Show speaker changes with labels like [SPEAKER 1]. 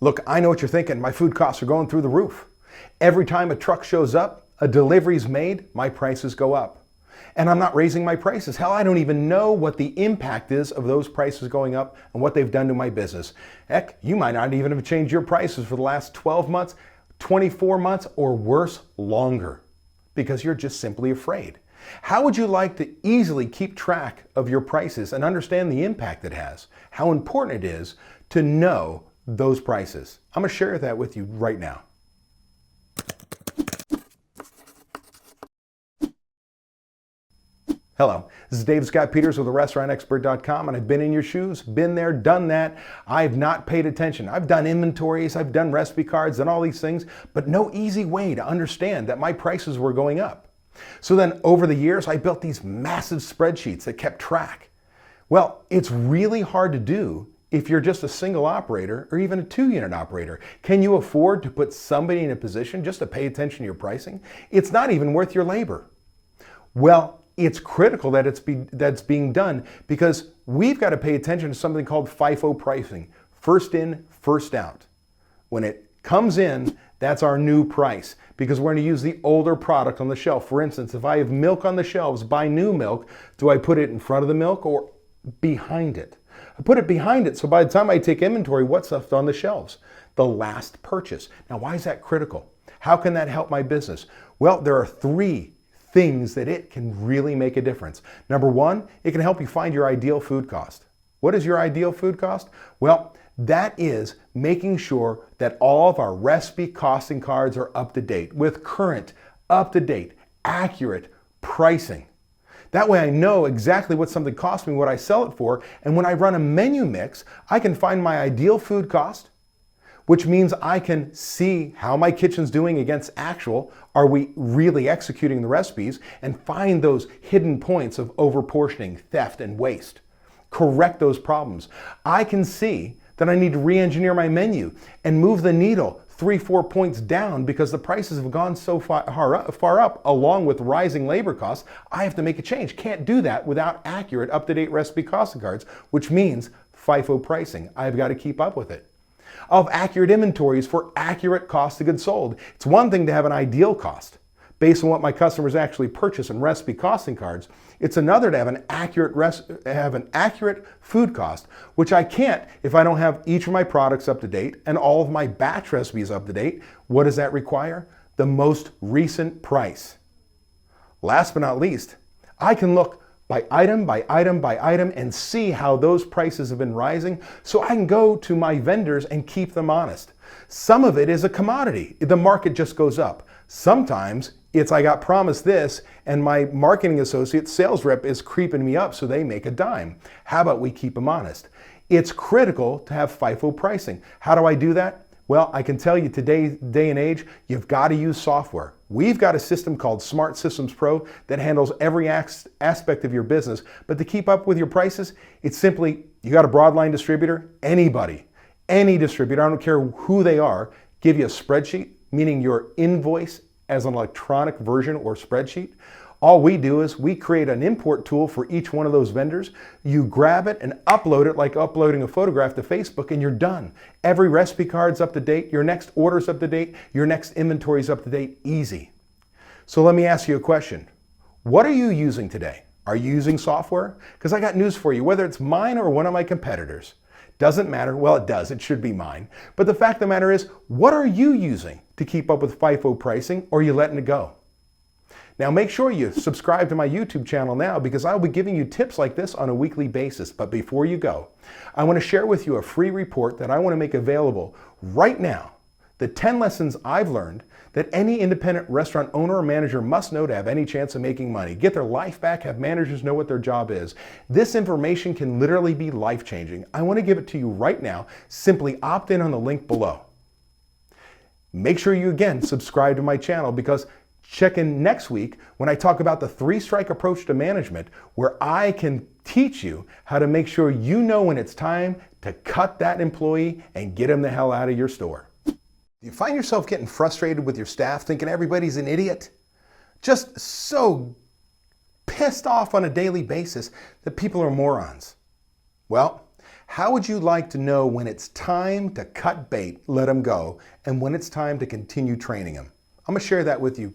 [SPEAKER 1] Look, I know what you're thinking. My food costs are going through the roof. Every time a truck shows up, a delivery's made, my prices go up. And I'm not raising my prices. Hell, I don't even know what the impact is of those prices going up and what they've done to my business. Heck, you might not even have changed your prices for the last 12 months, 24 months, or worse, longer, because you're just simply afraid. How would you like to easily keep track of your prices and understand the impact it has? How important it is to know those prices? I'm going to share that with you right now. Hello, this is Dave Scott Peters with restaurantexpert.com, and I've been in your shoes, been there, done that. I've not paid attention. I've done inventories, I've done recipe cards and all these things, but no easy way to understand that my prices were going up. So then over the years, I built these massive spreadsheets that kept track. Well, it's really hard to do if you're just a single operator or even a 2-unit operator. Can you afford to put somebody in a position just to pay attention to your pricing? It's not even worth your labor. Well, it's critical that that's being done, because we've got to pay attention to something called FIFO pricing. First in, first out. When it comes in, that's our new price, because we're going to use the older product on the shelf. For instance, if I have milk on the shelves, buy new milk, do I put it in front of the milk or behind it? I put it behind it, so by the time I take inventory, what's left on the shelves? The last purchase. Now, why is that critical? How can that help my business? Well, there are 3 things that it can really make a difference. Number 1, it can help you find your ideal food cost. What is your ideal food cost? Well, that is making sure that all of our recipe costing cards are up to date with current, up to date, accurate pricing. That way I know exactly what something costs me, what I sell it for, and when I run a menu mix, I can find my ideal food cost, which means I can see how my kitchen's doing against actual. Are we really executing the recipes? And find those hidden points of overportioning, theft, and waste. Correct those problems. I can see that I need to re-engineer my menu and move the needle 3-4 points down because the prices have gone so far up along with rising labor costs. I have to make a change. Can't do that without accurate, up-to-date recipe costing cards, which means FIFO pricing. I've got to keep up with it. Of accurate inventories for accurate cost of goods sold. It's one thing to have an ideal cost based on what my customers actually purchase in recipe costing cards. It's another to have an accurate food cost, which I can't if I don't have each of my products up to date and all of my batch recipes up to date. What does that require? The most recent price. Last but not least, I can look by item, by item, by item, and see how those prices have been rising, so I can go to my vendors and keep them honest. Some of it is a commodity. The market just goes up. Sometimes it's I got promised this, and my marketing associate, sales rep, is creeping me up so they make a dime. How about we keep them honest? It's critical to have FIFO pricing. How do I do that? Well, I can tell you today's day and age, you've got to use software. We've got a system called Smart Systems Pro that handles every aspect of your business. But to keep up with your prices, it's simply, you got a broadline distributor, anybody, any distributor, I don't care who they are, give you a spreadsheet, meaning your invoice as an electronic version or spreadsheet. All we do is we create an import tool for each one of those vendors. You grab it and upload it like uploading a photograph to Facebook, and you're done. Every recipe card's up to date, your next order's up to date, your next inventory's up to date, easy. So let me ask you a question. What are you using today? Are you using software? Because I got news for you, whether it's mine or one of my competitors. Doesn't matter. Well, it does. It should be mine. But the fact of the matter is, what are you using to keep up with FIFO pricing, or are you letting it go? Now make sure you subscribe to my YouTube channel now, because I'll be giving you tips like this on a weekly basis. But before you go, I want to share with you a free report that I want to make available right now. The 10 lessons I've learned that any independent restaurant owner or manager must know to have any chance of making money, get their life back, have managers know what their job is. This information can literally be life-changing. I want to give it to you right now. Simply opt in on the link below. Make sure you again subscribe to my channel, because check in next week when I talk about the 3-strike approach to management, where I can teach you how to make sure you know when it's time to cut that employee and get him the hell out of your store. Do you find yourself getting frustrated with your staff, thinking everybody's an idiot? Just so pissed off on a daily basis that people are morons? Well, How would you like to know when it's time to cut bait, let them go, and when it's time to continue training them? I'm going to share that with you